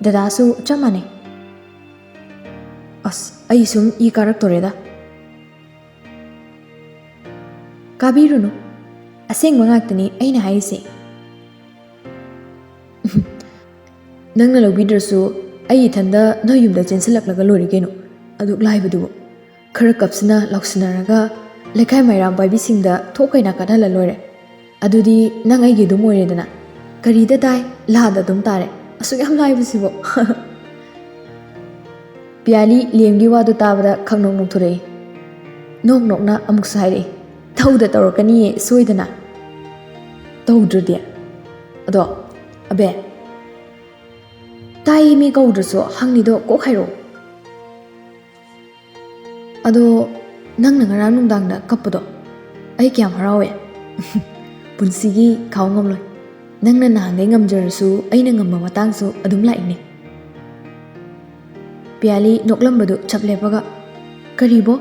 ꯗꯗꯥꯁꯨ ꯆꯞ ꯃꯥꯟꯅꯩ꯫ ꯑꯁ ꯑꯩ ꯁꯨꯝ ꯏ ꯀꯥꯔꯛꯇꯣꯔꯦꯗ꯫ ꯀꯥꯕꯤꯔꯨꯅꯨ ꯑꯁꯦꯡꯕ ꯉꯥꯛꯇꯅꯤ ꯑꯩꯅ ꯍꯥꯏꯔꯤꯁꯦ꯫ ꯅꯪꯅ ꯂꯧꯕꯤꯗ꯭ꯔꯁꯨ ꯑꯩ ꯏꯊꯟꯗ ꯅꯣꯏ ꯌꯨꯝꯗ ꯆꯦꯟꯁꯤꯜꯂꯛꯂꯒ ꯂꯣꯏꯔꯦ ꯀꯩꯅꯣ ꯑꯗꯨꯛ ꯂꯥꯏꯕꯗꯨꯕꯨ꯫ ꯈꯔ ꯀꯞꯁꯤꯅ ꯂꯥꯎꯁꯤꯟꯅꯔꯒ ꯂꯩꯀꯥꯏ ꯃꯩꯔꯥ ꯄꯥꯏꯕꯤꯁꯤꯡꯗ ꯊꯣꯛ ꯀꯩꯅꯥ ꯀꯠꯍꯜꯂ ꯂꯣꯏꯔꯦ꯫ ꯑꯗꯨꯗꯤ ꯅꯪ ꯑꯩꯒꯤ ꯑꯗꯨꯝ ꯑꯣꯏꯔꯦꯗꯅ꯫ ꯀꯔꯤꯗ ꯇꯥꯏ ꯂꯥꯗ ꯑꯗꯨꯝ ꯇꯥꯔꯦ ꯑꯁꯨꯛ ꯌꯥꯝ ꯂꯥꯏꯕꯁꯤꯕꯣ꯫ ꯄꯤꯌꯥꯂꯤ ꯂꯦꯝꯒꯤ ꯋꯥꯗꯨ ꯇꯥꯕꯗ ꯈꯪꯅꯣꯛ ꯅꯣꯛꯊꯣꯔꯛꯏ꯫ ꯅꯣꯛ ꯅꯣꯛꯅ ꯑꯃꯨꯛꯁꯨ ꯍꯥꯏꯔꯛꯏ ꯇꯧꯗ ꯇꯧꯔꯛꯀꯅꯤꯌꯦ ꯁꯣꯏꯗꯅ꯫ ꯇꯧꯗ꯭ꯔꯗꯤ? ꯑꯗꯣ ꯑꯕꯦ ꯇꯥꯏꯌꯦ ꯃꯤ ꯀꯧꯗ꯭ꯔꯁꯨ ꯍꯪꯂꯤꯗꯣ ꯀꯣꯛ ꯍꯥꯏꯔꯛꯑꯣ꯫ ꯑꯗꯣ ꯅꯪꯅ ꯉꯔꯥꯡ ꯅꯨꯡꯗꯥꯡꯗ ꯀꯞꯄꯗꯣ ꯑꯩ ꯀꯌꯥꯝ ꯍꯔꯥꯎꯋꯦ꯫ ꯄꯨꯟꯁꯤꯒꯤ ꯈꯥꯎ ꯉꯝꯂꯣꯏ꯫ ꯅꯪꯅ ꯅꯍꯥꯟꯒꯩ ꯉꯝꯖꯔꯁꯨ ꯑꯩꯅ ꯉꯝꯕ ꯃꯇꯥꯡꯁꯨ ꯑꯗꯨꯝ ꯂꯥꯛꯏꯅꯦ꯫ ꯄꯤꯌꯥꯂꯤ ꯅꯣꯛꯂꯝꯕꯗꯨ ꯆꯞ ꯂꯦꯞꯄꯒ ꯀꯔꯤꯕꯣ?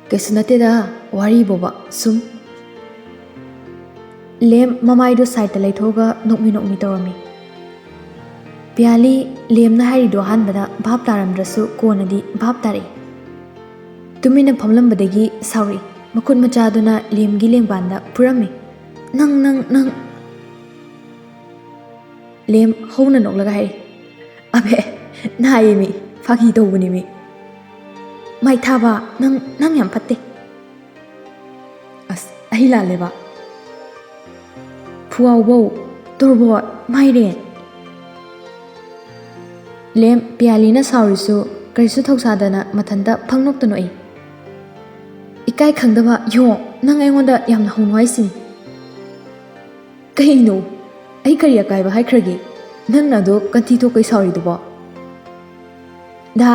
ꯀꯩꯁꯨ ꯅꯠꯇꯦꯗ ꯋꯥꯔꯤꯕꯣꯕ ꯁꯨꯝ꯫ ꯂꯦꯝ ꯃꯃꯥꯏꯗꯨ ꯁꯥꯏꯠꯇ ꯂꯩꯊꯣꯛꯑꯒ ꯅꯣꯛꯃꯤ ꯅꯣꯛꯃꯤ ꯇꯧꯔꯝꯃꯤ꯫ ꯄꯤꯌꯥꯂꯤ ꯂꯦꯝꯅ ꯍꯥꯏꯔꯤꯗꯣ ꯑꯍꯥꯟꯕꯗ ꯚꯥꯞ ꯇꯥꯔꯝꯗ꯭ꯔꯁꯨ ꯀꯣꯟꯅꯗꯤ ꯚꯥꯞ ꯇꯥꯔꯛꯏ꯫ ꯇꯨꯃꯤꯟꯅ ꯐꯝꯂꯝꯕꯗꯒꯤ ꯁꯥꯎꯔꯛꯏ꯫ ꯃꯈꯨꯠ ꯃꯆꯥꯗꯨꯅ ꯂꯦꯝꯒꯤ ꯂꯦꯡꯕꯥꯟꯗ ꯐꯨꯔꯝꯃꯤ꯫ ꯅꯪ ꯂꯦꯝ ꯍꯧꯅ ꯅꯣꯛꯂꯒ ꯍꯥꯏꯔꯤ ꯑꯕꯦ ꯅꯥꯏꯌꯦꯃꯤ ꯐꯥꯒꯤ ꯇꯧꯕꯅꯦꯃꯤ꯫ ꯃꯥꯏꯊꯥꯕ ꯅꯪ ꯌꯥꯝ ꯐꯠꯇꯦ꯫ ꯑꯁ ꯑꯩ ꯂꯥꯜꯂꯦꯕ? ꯐꯨꯋꯥꯎꯕꯧ ꯇꯣꯔꯕꯣꯠ ꯃꯥꯏꯔꯦꯟ꯫ ꯂꯦꯝ ꯄꯤꯌꯥꯂꯤꯅ ꯁꯥꯎꯔꯤꯁꯨ ꯀꯔꯤꯁꯨ ꯊꯧꯁꯥꯗꯅ ꯃꯊꯟꯇ ꯐꯪꯅꯣꯛꯇ ꯅꯣꯛꯏ꯫ ꯏꯀꯥꯏ ꯈꯪꯗꯕ ꯌꯣꯡ ꯅꯪ ꯑꯩꯉꯣꯟꯗ ꯌꯥꯝꯅ ꯍꯧꯅ ꯍꯥꯏꯁꯤꯅꯤ꯫ ꯀꯩꯅꯣ ꯑꯩ ꯀꯔꯤ ꯑꯀꯥꯏꯕ ꯍꯥꯏꯈ꯭ꯔꯒꯦ? ꯅꯪꯅ ꯑꯗꯣ ꯀꯟꯊꯤ ꯊꯣꯛꯀꯩ ꯁꯥꯎꯔꯤꯗꯨꯕꯣ? ꯗꯥ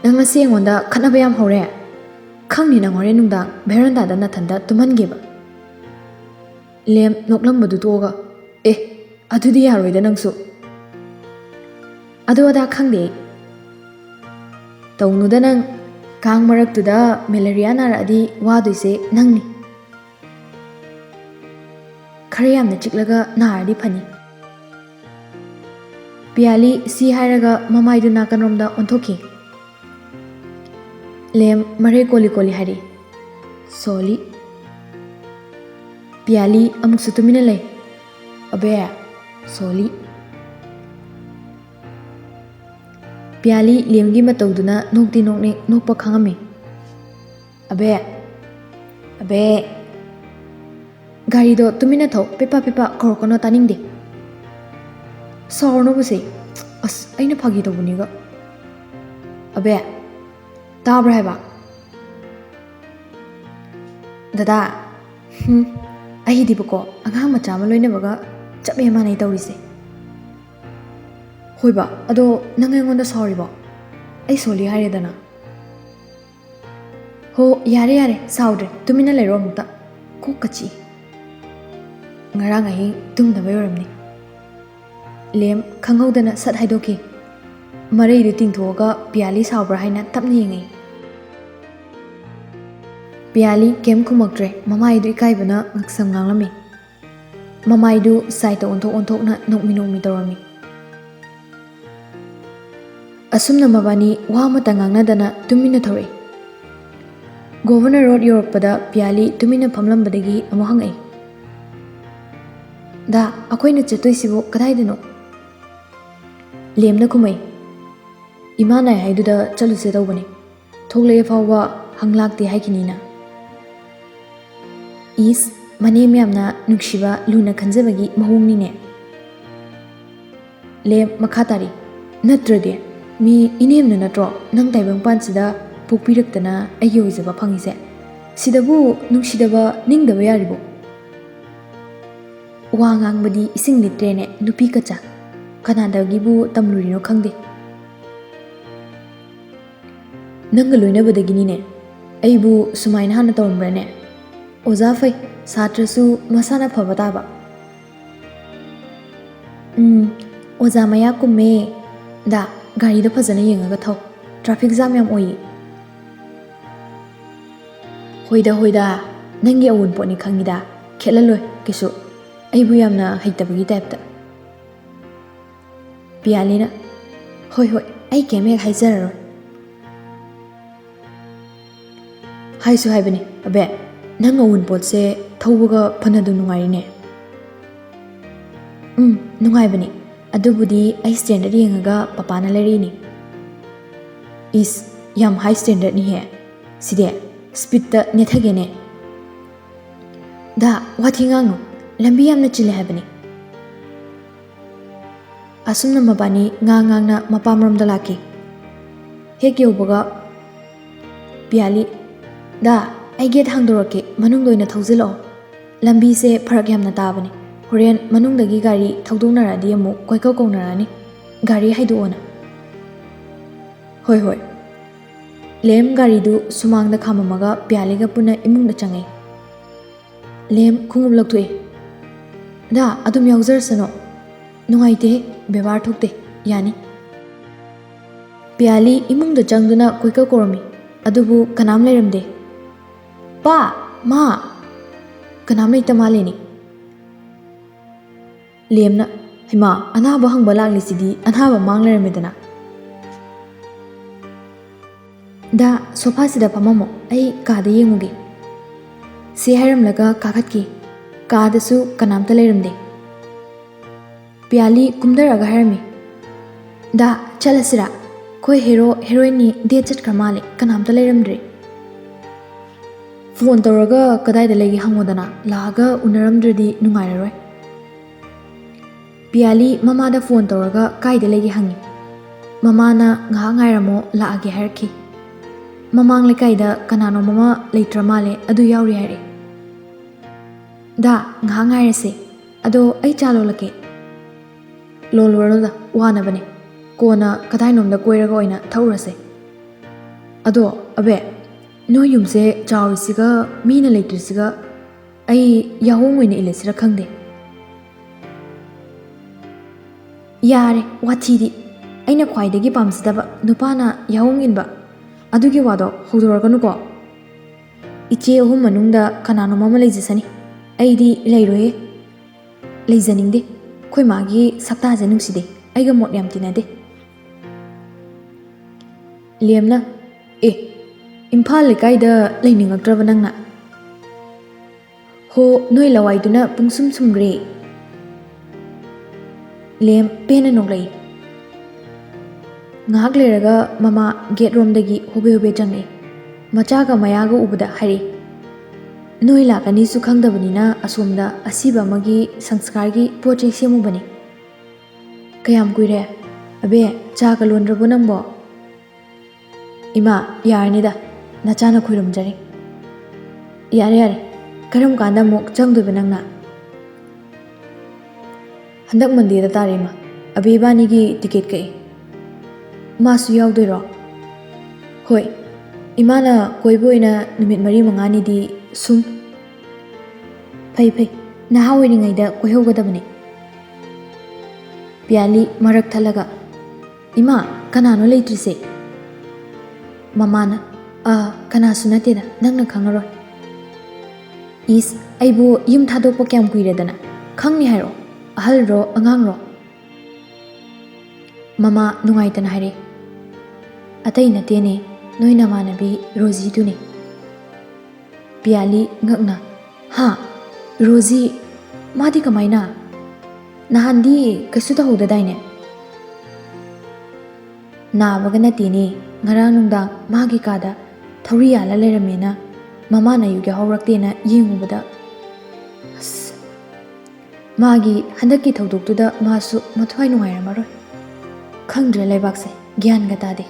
ꯅꯪ ꯉꯁꯤ ꯑꯩꯉꯣꯟꯗ ꯈꯠꯅꯕ ꯌꯥꯝ ꯍꯧꯔꯦ꯫ ꯈꯪꯅꯤ ꯅꯪ ꯍꯣꯔꯦꯟ ꯅꯨꯡꯗꯥꯡ ꯚꯦꯔꯟꯗꯥꯗ ꯅꯊꯟꯗ ꯇꯨꯝꯍꯟꯒꯦꯕ꯫ ꯂꯦꯝ ꯅꯣꯛꯂꯝꯕꯗꯨ ꯇꯣꯛꯑꯒ ꯑꯗꯨꯗꯤ ꯌꯥꯔꯣꯏꯗ ꯅꯪꯁꯨ꯫ ꯑꯗꯨ ꯑꯗꯥ ꯈꯪꯗꯦ ꯑꯩ꯫ ꯇꯧꯅꯨꯗ ꯅꯪ ꯀꯥꯡ ꯃꯔꯛꯇꯨꯗ ꯃꯦꯂꯦꯔꯤꯌꯥ ꯅꯥꯔꯛꯑꯗꯤ ꯋꯥꯗꯣꯏꯁꯦ ꯅꯪꯅꯤ꯫ ꯈꯔ ꯌꯥꯝꯅ ꯆꯤꯛꯂꯒ ꯅꯥꯔꯗꯤ ꯐꯅꯤ꯫ ꯄꯤꯌꯥꯂꯤ ꯁꯤ ꯍꯥꯏꯔꯒ ꯃꯃꯥꯏꯗꯨ ꯅꯥꯀꯟꯔꯣꯝꯗ ꯑꯣꯟꯊꯣꯛꯈꯤ꯫ ꯂꯦꯝ ꯃꯔꯩ ꯀꯣꯜꯂꯤ ꯀꯣꯜꯂꯤ ꯍꯥꯏꯔꯤ ꯁꯣꯂꯤ꯫ ꯄꯤꯌꯥꯂꯤ ꯑꯃꯨꯛꯁꯨ ꯇꯨꯃꯤꯟꯅ ꯂꯩ꯫ ꯑꯕꯦ ꯁꯣꯂꯤ꯫ ꯄꯤꯌꯥꯂꯤ ꯂꯦꯝꯒꯤ ꯃꯇꯧꯗꯨꯅ ꯅꯣꯛꯇꯤ ꯅꯣꯛꯄ ꯈꯪꯉꯝꯃꯤ꯫ ꯑꯕꯦ ꯑꯕꯦ ꯒꯥꯔꯤꯗꯣ ꯇꯨꯃꯤꯟꯅ ꯊꯧ, ꯄꯦꯄꯥ ꯄꯦꯄꯥ ꯀꯧꯔꯛꯀꯅꯣ, ꯇꯥꯅꯤꯡꯗꯦ꯫ ꯁꯥꯎꯔꯅꯣꯕꯁꯦ, ꯑꯁ ꯑꯩꯅ ꯐꯥꯒꯤ ꯇꯧꯕꯅꯤꯒ꯫ ꯑꯕꯦ ꯇꯥꯕ꯭ꯔꯥ ꯍꯥꯏꯕ? ꯗꯗꯥ ꯑꯩꯗꯤꯕꯀꯣ ꯑꯉꯥꯡ ꯃꯆꯥ ꯑꯃ ꯂꯣꯏꯅꯕꯒ ꯆꯞ ꯃꯥꯟꯅꯩ ꯇꯧꯔꯤꯁꯦ꯫ ꯍꯣꯏꯕ, ꯑꯗꯣ ꯅꯪ ꯑꯩꯉꯣꯟꯗ ꯁꯥꯎꯔꯤꯕꯣ? ꯑꯩ ꯁꯣꯜꯂꯤ ꯍꯥꯏꯔꯦꯗꯅ꯫ ꯍꯣ ꯌꯥꯔꯦ ꯁꯥꯎꯗ꯭ꯔꯦ, ꯇꯨꯃꯤꯟꯅ ꯂꯩꯔꯣ ꯑꯃꯨꯛꯇ, ꯀꯣꯛꯀ ꯆꯤꯛꯏ꯫ ꯉꯔꯥꯡ ꯑꯍꯤꯡ ꯇꯨꯝꯗꯕꯩ ꯑꯣꯏꯔꯝꯅꯤ꯫ ꯂꯦꯝ ꯈꯪꯍꯧꯗꯅ ꯁꯠ ꯍꯥꯏꯗꯣꯛꯈꯤ꯫ ꯃꯔꯩꯗꯨ ꯇꯤꯡꯊꯣꯛꯑꯒ ꯄꯤꯌꯥꯂꯤ ꯁꯥꯎꯕ꯭ꯔꯥ ꯍꯥꯏꯅ ꯇꯞꯅ ꯌꯦꯡꯉꯤ꯫ ꯄꯤꯌꯥꯂꯤ ꯀꯩꯝ ꯈꯨꯝꯃꯛꯇ꯭ꯔꯦ, ꯃꯃꯥꯏꯗꯨ ꯏꯀꯥꯏꯕꯅ ꯉꯛꯁꯝ ꯉꯥꯡꯂꯝꯃꯤ꯫ ꯃꯃꯥꯏꯗꯨ ꯁꯥꯏꯠꯇ ꯑꯣꯟꯊꯣꯛꯅ ꯅꯣꯛꯃꯤ ꯇꯧꯔꯝꯃꯤ꯫ ꯑꯁꯨꯝꯅ ꯃꯕꯥꯅꯤ ꯋꯥ ꯑꯃꯠꯇ ꯉꯥꯡꯅꯗꯅ ꯇꯨꯃꯤꯟꯅ ꯊꯧꯔꯛꯏ꯫ ꯒꯣꯚꯔꯅꯔ ꯔꯣꯗ ꯌꯧꯔꯛꯄꯗ ꯄꯤꯌꯥꯂꯤ ꯇꯨꯃꯤꯟꯅ ꯐꯝꯂꯝꯕꯗꯒꯤ ꯑꯃꯨꯛ ꯍꯪꯉꯛꯏ꯫ ꯗꯥ, ꯑꯩꯈꯣꯏꯅ ꯆꯠꯇꯣꯏꯁꯤꯕꯨ ꯀꯗꯥꯏꯗꯅꯣ? ꯂꯦꯝꯅ ꯈꯨꯝꯃꯛꯏ꯫ ꯏꯃꯥ ꯅꯥꯏ ꯍꯥꯏꯗꯨꯗ ꯆꯠꯂꯨꯁꯦ ꯇꯧꯕꯅꯤ, ꯊꯣꯛꯂꯛꯑꯦ ꯐꯥꯎꯕ ꯍꯪ ꯂꯥꯛꯇꯦ ꯍꯥꯏꯈꯤꯅꯤꯅ꯫ ꯏꯁ, ꯃꯅꯦꯝ ꯌꯥꯝꯅ ꯅꯨꯡꯁꯤꯕ ꯂꯨꯅ ꯈꯟꯖꯕꯒꯤ ꯃꯑꯣꯡꯅꯤꯅꯦ꯫ ꯂꯦꯝ ꯃꯈꯥ ꯇꯥꯔꯤ꯫ ꯅꯠꯇ꯭ꯔꯗꯤ ꯃꯤ ꯏꯅꯦꯝꯅ ꯅꯠꯇ꯭ꯔꯣ ꯅꯪ ꯇꯥꯏꯕꯪꯄꯥꯟꯁꯤꯗ ꯄꯣꯛꯄꯤꯔꯛꯇꯅ ꯑꯩꯒꯤ ꯑꯣꯏꯖꯕ ꯐꯪꯉꯤꯁꯦ? ꯁꯤꯗꯕꯨ ꯅꯨꯡꯁꯤꯗꯕ ꯅꯤꯡꯗꯕ ꯌꯥꯔꯤꯕꯣ? ꯋꯥ ꯉꯥꯡꯕꯗꯤ ꯏꯁꯤꯡ ꯂꯤꯇ꯭ꯔꯦꯅꯦ ꯅꯨꯄꯤ ꯀꯆꯥ, ꯀꯅꯥꯗꯒꯤꯕꯨ ꯇꯝꯂꯨꯔꯤꯅꯣ ꯈꯪꯗꯦ꯫ ꯅꯪꯒ ꯂꯣꯏꯅꯕꯗꯒꯤꯅꯤꯅꯦ꯫ ꯑꯩꯕꯨ ꯁꯨꯃꯥꯏꯅ ꯍꯥꯟꯅ ꯇꯧꯔꯝꯕ꯭ꯔꯅꯦ? ꯑꯣꯖꯥ ꯐꯩ, ꯁꯥꯇ꯭ꯔꯁꯨ ꯃꯁꯥꯅ ꯐꯕ ꯇꯥꯕ꯫ ꯑꯣꯖꯥ ꯃꯌꯥ ꯀꯨꯝꯃꯦ꯫ ꯗꯥ, ꯒꯥꯔꯤꯗꯣ ꯐꯖꯅ ꯌꯦꯡꯉꯒ ꯊꯧ, ꯇ꯭ꯔꯥꯐꯤꯛ ꯖꯥꯝ ꯌꯥꯝ ꯑꯣꯏꯌꯦ꯫ ꯍꯣꯏꯗ ꯅꯪꯒꯤ ꯑꯋꯨꯟꯄꯣꯠꯅꯤ ꯈꯪꯉꯤꯗ, ꯈꯦꯠꯍꯜꯂꯣꯏ ꯀꯩꯁꯨ, ꯑꯩꯕꯨ ꯌꯥꯝꯅ ꯍꯩꯇꯕꯒꯤ ꯇꯥꯏꯞꯇ꯫ ꯄꯤꯌꯥꯂꯤꯅ ꯍꯣꯏ ꯑꯩ ꯀꯩꯝ ꯍꯦꯛ ꯍꯥꯏꯖꯔꯔꯣꯏ꯫ ꯍꯥꯏꯁꯨ ꯍꯥꯏꯕꯅꯤ ꯑꯕꯦ, ꯅꯪ ꯑꯋꯨꯟꯄꯣꯠꯁꯦ ꯊꯧꯕꯒ ꯐꯅꯗꯨꯝ ꯅꯨꯡꯉꯥꯏꯔꯤꯅꯦ꯫ ꯅꯨꯡꯉꯥꯏꯕꯅꯤ, ꯑꯗꯨꯕꯨꯗꯤ ꯑꯩ ꯁ꯭ꯇꯦꯟꯗꯔꯗ ꯌꯦꯡꯉꯒ ꯄꯄꯥꯅ ꯂꯩꯔꯛꯏꯅꯤ꯫ ꯏꯁ, ꯌꯥꯝ ꯍꯥꯏ ꯁ꯭ꯇꯦꯟꯗꯔꯗꯅꯤꯍꯦ ꯁꯤꯗꯤ, ꯁ꯭ꯄꯤꯗꯇ ꯅꯦꯠꯊꯒꯦꯅꯦ꯫ ꯗꯥ, ꯋꯥꯊꯤ ꯉꯥꯡꯅꯨ, ꯂꯝꯕꯤ ꯌꯥꯝꯅ ꯆꯤꯜꯂꯦ ꯍꯥꯏꯕꯅꯤ꯫ ꯑꯁꯨꯝꯅ ꯃꯕꯥꯅꯤ ꯉꯥꯡꯅ ꯃꯄꯥꯝꯔꯣꯝꯗ ꯂꯥꯛꯈꯤ꯫ ꯍꯦꯛ ꯌꯧꯕꯒ ꯄꯤꯌꯥꯂꯤ, ꯗꯥ, ꯑꯩ ꯒꯦꯠ ꯍꯥꯡꯗꯣꯔꯛꯀꯦ, ꯃꯅꯨꯡꯗ ꯑꯣꯏꯅ ꯊꯧꯖꯤꯜꯂꯛꯑꯣ꯫ ꯂꯝꯕꯤꯁꯦ ꯐꯔꯛ ꯌꯥꯝꯅ ꯇꯥꯕꯅꯤ, ꯍꯣꯔꯦꯟ ꯃꯅꯨꯡꯗꯒꯤ ꯒꯥꯔꯤ ꯊꯧꯗꯣꯛꯅꯔꯛꯑꯗꯤ ꯑꯃꯨꯛ ꯀꯣꯏꯀꯧ ꯀꯧꯅꯔꯛꯑꯅꯤ, ꯒꯥꯔꯤ ꯍꯥꯏꯗꯣꯛꯑꯣꯅ꯫ ꯍꯣꯏ꯫ ꯂꯦꯝ ꯒꯥꯔꯤꯗꯨ ꯁꯨꯃꯥꯡꯗ ꯈꯥꯝꯃꯝꯃꯒ ꯄꯤꯌꯥꯂꯤꯒ ꯄꯨꯟꯅ ꯏꯃꯨꯡꯗ ꯆꯪꯉꯛꯏ꯫ ꯂꯦꯝ ꯈꯣꯡꯎꯞ ꯂꯧꯊꯣꯛꯏ꯫ ꯗꯥ, ꯑꯗꯨꯝ ꯌꯥꯎꯖꯔꯁꯅꯣ꯫ ꯅꯨꯡꯉꯥꯏꯇꯦꯍꯦ, ꯕꯦꯕꯥꯔ ꯊꯣꯛꯇꯦ, ꯌꯥꯅꯤ꯫ ꯄꯤꯌꯥꯂꯤ ꯏꯃꯨꯡꯗ ꯆꯪꯗꯨꯅ ꯀꯣꯏꯀꯧ ꯀꯧꯔꯝꯃꯤ, ꯑꯗꯨꯕꯨ ꯀꯅꯥꯝ ꯂꯩꯔꯝꯗꯦ꯫ ꯄꯥ, ꯃꯥ, ꯀꯅꯥꯝ ꯂꯩꯇ ꯃꯥꯜꯂꯦꯅꯦ꯫ ꯂꯦꯝꯅ ꯍꯩꯃꯥ, ꯑꯅꯥꯕ ꯍꯪꯕ ꯂꯥꯛꯂꯤꯁꯤꯗꯤ ꯑꯅꯥꯕ ꯃꯥꯡ ꯂꯩꯔꯝꯃꯦꯗꯅ꯫ ꯗꯥ, ꯁꯣꯐꯥꯁꯤꯗ ꯐꯝꯃꯝꯃꯣ, ꯑꯩ ꯀꯥꯗ ꯌꯦꯡꯉꯨꯒꯦ꯫ ꯁꯤ ꯍꯥꯏꯔꯝꯂꯒ ꯀꯥꯈꯠꯈꯤ꯫ ꯀꯥꯗꯁꯨ ꯀꯅꯥꯝꯇ ꯂꯩꯔꯝꯗꯦ꯫ ꯄꯤꯌꯥꯂꯤ ꯀꯨꯝꯊꯔꯒ ꯍꯥꯏꯔꯝꯃꯤ, ꯗꯥ, ꯆꯠꯂꯁꯤꯔꯥ? ꯑꯩꯈꯣꯏ ꯍꯦꯔꯣ ꯍꯦꯔꯣꯏꯟꯅꯤ ꯗꯦꯠ ꯆꯠꯈ꯭ꯔ ꯃꯥꯜꯂꯦ, ꯀꯅꯥꯝꯇ ꯂꯩꯔꯝꯗ꯭ꯔꯦ꯫ ꯐꯣꯟ ꯇꯧꯔꯒ ꯀꯗꯥꯏꯗ ꯂꯩꯒꯦ ꯍꯪꯉꯣꯗꯅ, ꯂꯥꯛꯑꯒ ꯎꯅꯔꯝꯗ꯭ꯔꯗꯤ ꯅꯨꯡꯉꯥꯏꯔꯔꯣꯏ꯫ ꯄꯤꯌꯥꯂꯤ ꯃꯃꯥꯗ ꯐꯣꯟ ꯇꯧꯔꯒ ꯀꯥꯏꯗ ꯂꯩꯒꯦ ꯍꯪꯉꯤ꯫ ꯃꯃꯥꯅ ꯉꯥꯏꯍꯥꯛ ꯉꯥꯏꯔꯝꯃꯣ, ꯂꯥꯛꯑꯒꯦ ꯍꯥꯏꯔꯛꯈꯤ꯫ ꯃꯃꯥꯡ ꯂꯩꯀꯥꯏꯗ ꯀꯅꯥꯅꯣꯝ ꯑꯃ ꯂꯩꯇ꯭ꯔ ꯃꯥꯜꯂꯦ, ꯑꯗꯨ ꯌꯥꯎꯔꯤ ꯍꯥꯏꯔꯛꯏ꯫ ꯗꯥ, ꯉꯥꯏꯍꯥꯛ ꯉꯥꯏꯔꯁꯦ, ꯑꯗꯣ ꯑꯩ ꯆꯥ ꯂꯣꯜꯂꯛꯀꯦ꯫ ꯂꯣꯜꯂꯨꯔꯅꯨꯗ, ꯋꯥꯅꯕꯅꯦ, ꯀꯣꯟꯅ ꯀꯗꯥꯏꯅꯣꯝꯗ ꯀꯣꯏꯔꯒ ꯑꯣꯏꯅ ꯊꯛꯎꯔꯁꯦ꯫ ꯑꯗꯣ ꯑꯕꯦ, ꯅꯣꯏ ꯌꯨꯝꯁꯦ ꯆꯥꯎꯔꯤꯁꯤꯒ ꯃꯤꯅ ꯂꯩꯇ꯭ꯔꯤꯁꯤꯒ ꯑꯩ ꯌꯥꯍꯣꯡ ꯑꯣꯏꯅ ꯏꯜꯂꯁꯤꯔ ꯈꯪꯗꯦ꯫ ꯌꯥꯔꯦ ꯋꯥꯊꯤꯗꯤ, ꯑꯩꯅ ꯈ꯭ꯋꯥꯏꯗꯒꯤ ꯄꯥꯝꯖꯗꯕ ꯅꯨꯄꯥꯅ ꯌꯥꯍꯣꯡ ꯏꯟꯕ, ꯑꯗꯨꯒꯤ ꯋꯥꯗꯣ ꯍꯧꯗꯣꯔꯛꯀꯅꯨꯀꯣ꯫ ꯏꯆꯦ ꯑꯍꯨꯝ ꯃꯅꯨꯡꯗ ꯀꯅꯥꯅꯣꯝ ꯑꯃ ꯂꯩꯖꯁꯅꯤ, ꯑꯩꯗꯤ ꯂꯩꯔꯣꯏꯍꯦ꯫ ꯂꯩꯖꯅꯤꯡꯗꯦ, ꯑꯩꯈꯣꯏ ꯃꯥꯒꯤ ꯁꯛꯇꯥꯁꯦ ꯅꯨꯡꯁꯤꯗꯦ, ꯑꯩꯒ ꯃꯣꯠ ꯌꯥꯝ ꯇꯤꯟꯅꯗꯦ꯫ ꯂꯦꯝꯅ ꯏꯝꯐꯥꯜ ꯂꯩꯀꯥꯏꯗ ꯂꯩꯅꯤꯡꯉꯛꯇ꯭ꯔꯕ ꯅꯪꯅ? ꯍꯣ, ꯅꯣꯏ ꯂꯋꯥꯏꯗꯨꯅ ꯄꯨꯡꯁꯨꯝ ꯁꯨꯝꯈ꯭ꯔꯦ꯫ ꯂꯦꯝ ꯄꯦꯟꯅ ꯅꯣꯛꯂꯛꯏ꯫ ngahak leraga mama gate romdagi hobe hobe changai machaga mayaga ubada hari noi lakani su khangdabanina asomda asiba amagi sanskar gi pochei semubani kayam kuire abe chaga londrabo nangbo ima yarnida nachana khuirumjari yare yare karam kanda mok changdobe nangna handak mandi da tarima abe bani gi ticket kai masu yaudiro hoi imana koiboina numit mari mangani di sum phai phai nahawi ngaida koihogadabani Piali marak thalaga ima kanano leitrise mamana kana sunateda nangna khangaro is aibu yum thadokpa kyam kuiredana khangni hairo ahal ro angang ro mama nungaitana haire atai natene noi namanabi Rosie tune Piali ngakna ha Rosie madi kamaina nahandi kasu ta hodadaine nabaga natini ngarang nungdang magi kada thori yala leramena mama na yuge hawraktena yengubada magi handaki thodoktuda masu mathwai nungairamaro khangdre laibakse gyan ga tade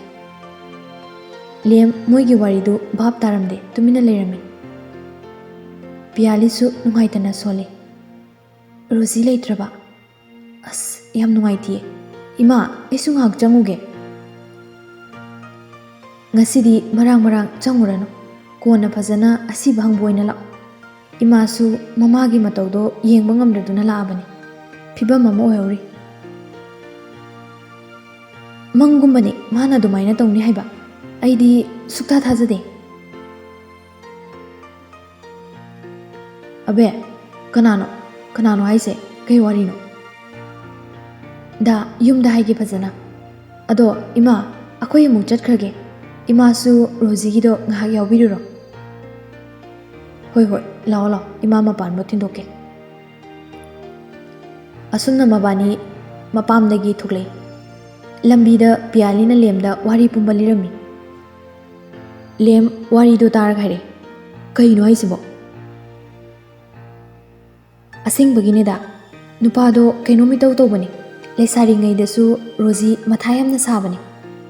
lem moigi waridu bhab taramde tumina lerami Piali su nungaitana sole Rosie leitraba as yam nungaitiye ima esu ngak changuge ngasidi marang marang changurano kona phajana asi bhangboina la ima su mama gi matawdo yengba ngamdaduna laabani phibam mama oyori mangumbani mana dumaina tawni haiba aidi sukta thajade abe kanano haise kai warino da yumda haige phajana ado ima akoi mu chatkrage ima su Rosie gi do ngahak yawbiruro hoi lao lao ima mapan mo tindoke asunna mabani mapamdagi thuklei lambida Piali na lemda wari pumbali rami lem wari do tar ghaire kaino haisibo asing bagine da nupado kainomi tawbani lesari ngai dasu Rosie mathayam na sabani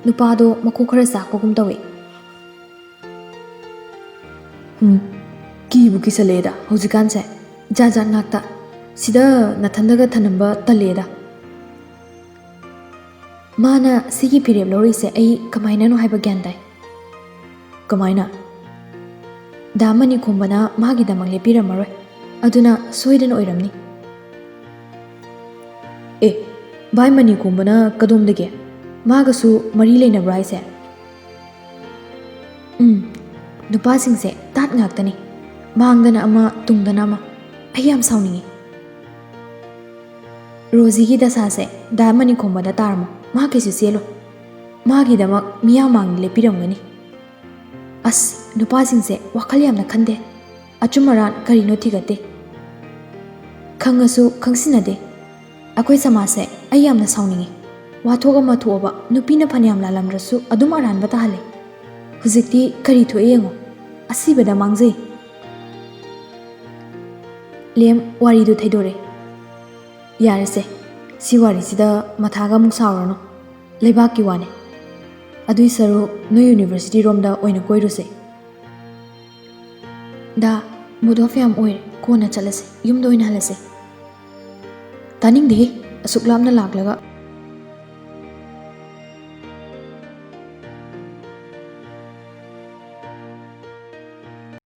nupado makho khara sakpagum tawe kibu kisaleda hojikan se jaja ngakta sida nathandaga thanamba taleda mana sigi pirem lori se ai kamaina no haiba gyan dai kamaina damani khombana magi damang le piramaroi aduna soidan oiramni bai mani khombana kadomdage magasu mari leinabra haise nupa singse tat ngaktani mangdana ama tungdana ama ayam sauningi Rosie gi dasa se damani khombada tarmo magi su selo magi damak miya mang le piramgani as nupa singse wakal yamna khande achumaran karino thigate khangasu khangsinade akoi samase ayamna sauningi wathoga mathoba nupina phanyam lalamrasu adum aran bata hale hujikti kari thoyengo asibada mangjei lem wari du thaidore yarese si wari sida mathaga muksawrano leibak ki wane adui saru no university romda oina koiruse da mudofyam oire kona chalase yumdo ina halase taning de asuklamna laklaga